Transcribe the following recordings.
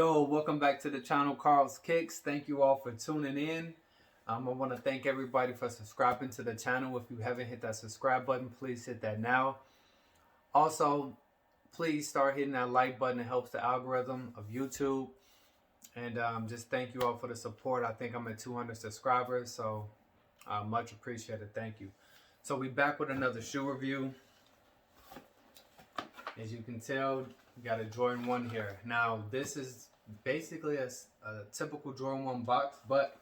Yo, welcome back to the channel, Carl's Kicks. Thank you all for tuning in. I want to thank everybody for subscribing to the channel. If you haven't hit that subscribe button, please hit that now. Also, please start hitting that like button. It helps the algorithm of YouTube. And just thank you all for the support. I think I'm at 200 subscribers, so much appreciated. Thank you. So we back with another shoe review. As you can tell, we got a Jordan 1 here. Now, this is basically a typical Jordan 1 box, but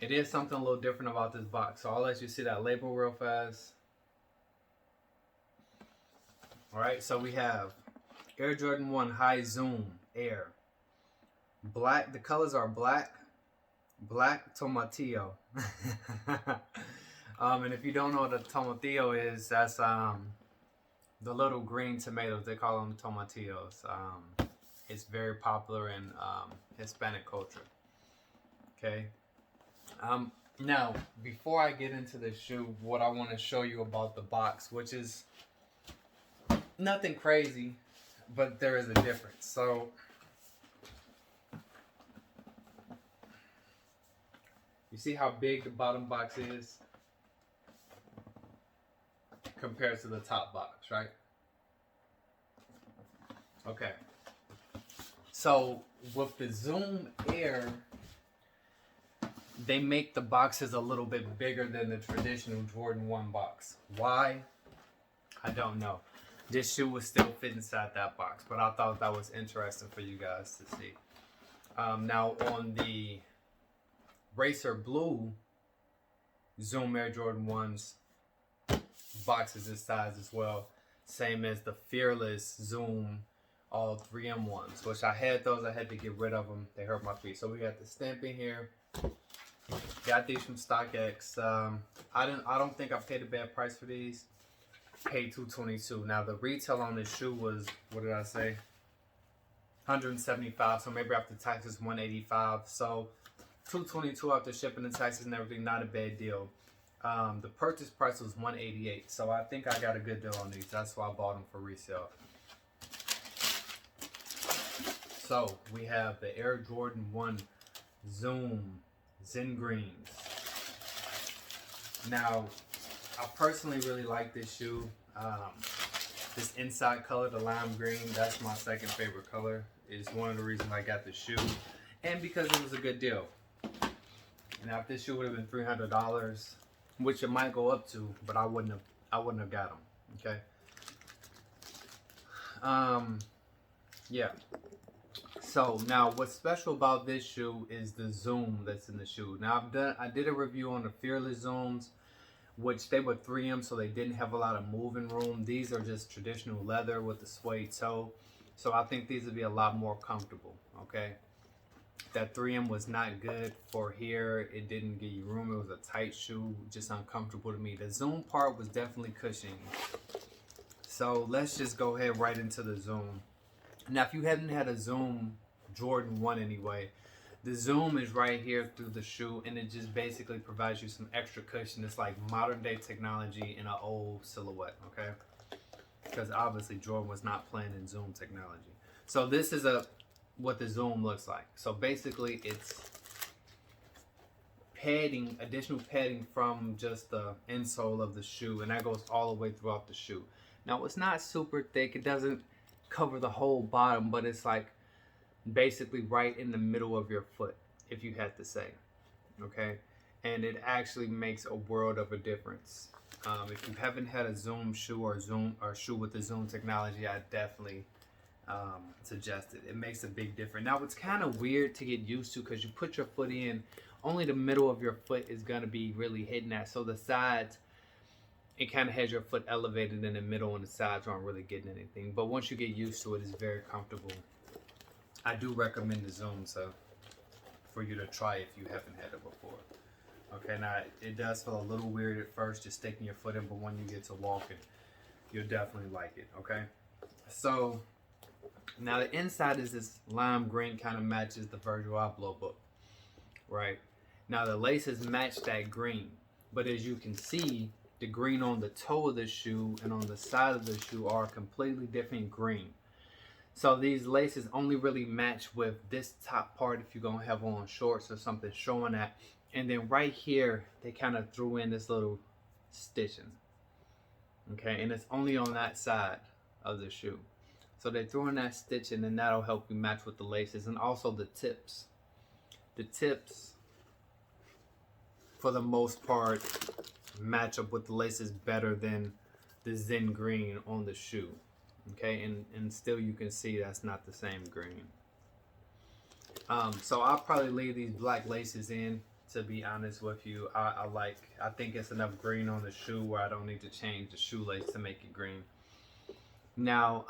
it is something a little different about this box. So I'll let you see that label real fast. All right, so we have Air Jordan 1 High Zoom Air. Black, the colors are black tomatillo. And if you don't know what a tomatillo is, that's the little green tomatoes. They call them tomatillos. It's very popular in Hispanic culture. Okay. Now, before I get into the shoe, what I want to show you about the box, which is nothing crazy, but there is a difference. So, you see how big the bottom box is compared to the top box, right? Okay. So with the Zoom Air, they make the boxes a little bit bigger than the traditional Jordan 1 box. Why? I don't know. This shoe would still fit inside that box, but I thought that was interesting for you guys to see. Now on the Racer Blue Zoom Air Jordan 1's box is this size as well. Same as the Fearless Zoom all 3M1s, which I had those. I had to get rid of them. They hurt my feet. So we got the stamping here. Got these from StockX. I don't think I paid a bad price for these. Paid $222. Now the retail on this shoe was, what did I say? $175. So maybe after taxes $185. So $222 after shipping and taxes and everything. Not a bad deal. The purchase price was $188. So I think I got a good deal on these. That's why I bought them for resale. So we have the Air Jordan 1 Zoom Zen Greens. Now, I personally really like this shoe. This inside color, the lime green, that's my second favorite color. Is one of the reasons I got the shoe, and because it was a good deal. Now, if this shoe would have been $300, which it might go up to, but I wouldn't have got them. Okay. Yeah. So now, what's special about this shoe is the zoom that's in the shoe. Now I did a review on the Fearless Zooms, which they were 3M, so they didn't have a lot of moving room. These are just traditional leather with the suede toe, so I think these would be a lot more comfortable. Okay, that 3M was not good for here. It didn't give you room. It was a tight shoe, just uncomfortable to me. The zoom part was definitely cushioning. So let's just go ahead right into the zoom. Now, if you haven't had a Zoom Jordan 1 anyway, the Zoom is right here through the shoe, and it just basically provides you some extra cushion. It's like modern day technology in an old silhouette, okay? Because obviously Jordan was not playing in Zoom technology. So this is what the Zoom looks like. So basically it's padding, additional padding from just the insole of the shoe, and that goes all the way throughout the shoe. Now, it's not super thick. It doesn't cover the whole bottom, but it's like basically right in the middle of your foot, if you had to say. Okay, and it actually makes a world of a difference. If you haven't had a Zoom shoe or shoe with the Zoom technology, I definitely suggest it. It makes a big difference. Now, it's kind of weird to get used to because you put your foot in, only the middle of your foot is going to be really hitting that. So the sides, it kind of has your foot elevated in the middle, and the sides aren't really getting anything. But once you get used to it, it's very comfortable. I do recommend the Zoom for you to try if you haven't had it before. Okay, now it does feel a little weird at first just sticking your foot in, but when you get to walking, you'll definitely like it. Okay, so now the inside is this lime green, kind of matches the Virgil Abloh book, right? Now the laces match that green, but as you can see, the green on the toe of the shoe and on the side of the shoe are completely different green. So these laces only really match with this top part if you're gonna have on shorts or something showing that. And then right here, they kind of threw in this little stitching. Okay, and it's only on that side of the shoe. So they threw in that stitching, and that'll help you match with the laces, and also the tips. The tips, for the most part, match up with the laces better than the Zen green on the shoe. Okay, and still you can see that's not the same green. So I'll probably leave these black laces in, to be honest with you. I think it's enough green on the shoe where I don't need to change the shoelace to make it green. Now,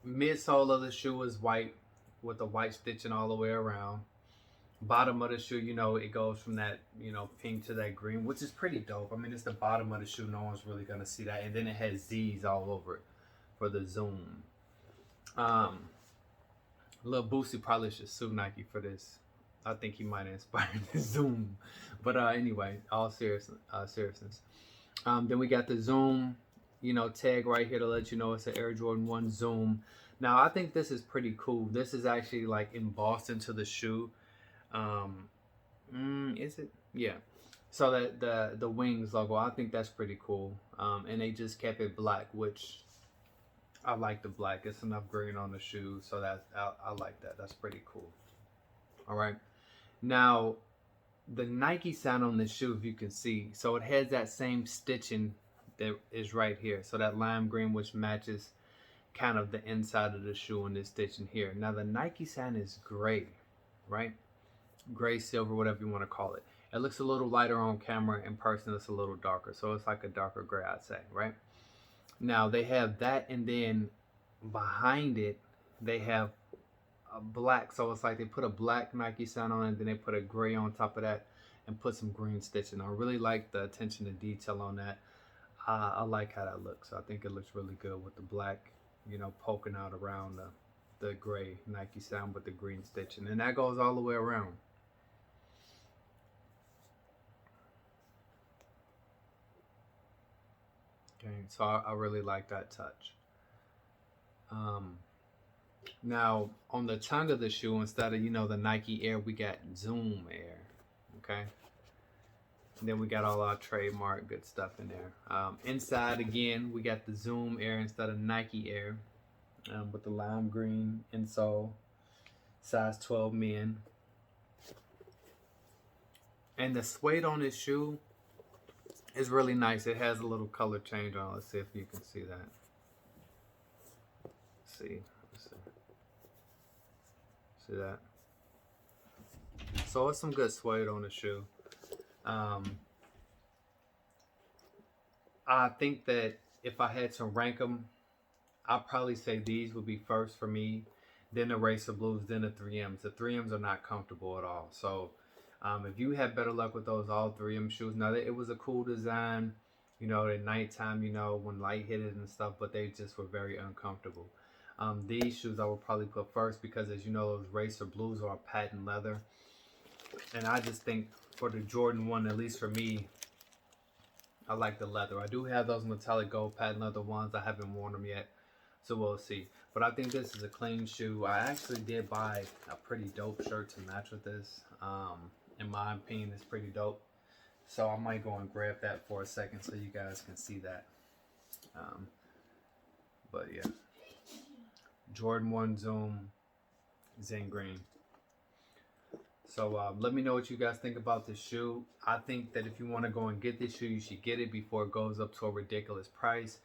midsole of the shoe is white with the white stitching all the way around. Bottom of the shoe, you know, it goes from that, you know, pink to that green, which is pretty dope. I mean, it's the bottom of the shoe. No one's really going to see that. And then it has Z's all over it for the zoom. Lil Boosie probably should sue Nike for this. I think he might have inspired the zoom. But anyway, all seriousness. Then we got the zoom, you know, tag right here to let you know it's an Air Jordan 1 zoom. Now, I think this is pretty cool. This is actually like embossed into the shoe. Is it? Yeah. So that the wings logo, I think that's pretty cool. And they just kept it black, which I like the black. It's enough green on the shoe, so that I like that. That's pretty cool. All right. Now, the Nike sign on the shoe, if you can see, so it has that same stitching that is right here. So that lime green, which matches kind of the inside of the shoe, and this stitching here. Now the Nike sign is gray, right? Gray, silver, whatever you want to call it. It looks a little lighter on camera. In person, it's a little darker. So it's like a darker gray, I'd say, right? Now they have that, and then behind it, they have a black. So it's like they put a black Nike sign on it, and then they put a gray on top of that and put some green stitching. I really like the attention to detail on that. I like how that looks. I think it looks really good with the black, you know, poking out around the gray Nike sign with the green stitching. And that goes all the way around. Okay, so I really like that touch. Now, on the tongue of the shoe, instead of, you know, the Nike Air, we got Zoom Air. Okay. And then we got all our trademark good stuff in there. Inside, again, we got the Zoom Air instead of Nike Air, with the lime green insole, size 12 men. And the suede on this shoe is really nice. It has a little color change on it. Let's see if you can see that. Let's see that? So it's some good suede on the shoe. I think that if I had to rank them, I'd probably say these would be first for me, then the Racer Blues, then the 3Ms. The 3Ms are not comfortable at all. So if you had better luck with those all 3M shoes, now it was a cool design, you know, at nighttime, you know, when light hit it and stuff, but they just were very uncomfortable. These shoes I would probably put first because, as you know, those Racer Blues are patent leather. And I just think for the Jordan 1, at least for me, I like the leather. I do have those metallic gold patent leather ones. I haven't worn them yet, so we'll see. But I think this is a clean shoe. I actually did buy a pretty dope shirt to match with this. In my opinion, it's pretty dope. So I might go and grab that for a second so you guys can see that. But yeah. Jordan 1 Zoom Zen Green. So let me know what you guys think about this shoe. I think that if you want to go and get this shoe, you should get it before it goes up to a ridiculous price.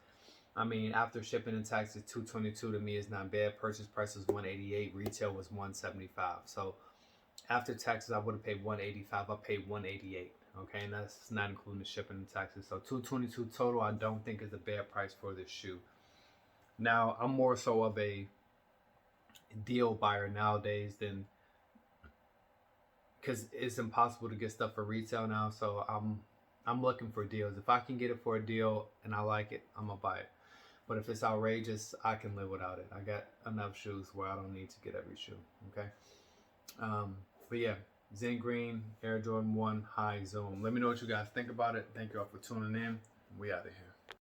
I mean, after shipping and taxes, $222 to me is not bad. Purchase price was $188. Retail was $175. So after taxes, I would have paid $185. I paid $188. Okay, and that's not including the shipping and taxes. So $222 total, I don't think is a bad price for this shoe. Now, I'm more so of a deal buyer nowadays than, because it's impossible to get stuff for retail now. So I'm looking for deals. If I can get it for a deal and I like it, I'm gonna buy it. But if it's outrageous, I can live without it. I got enough shoes where I don't need to get every shoe. Okay. But yeah, Zen Green Air Jordan 1 High Zoom. Let me know what you guys think about it. Thank you all for tuning in. We out of here.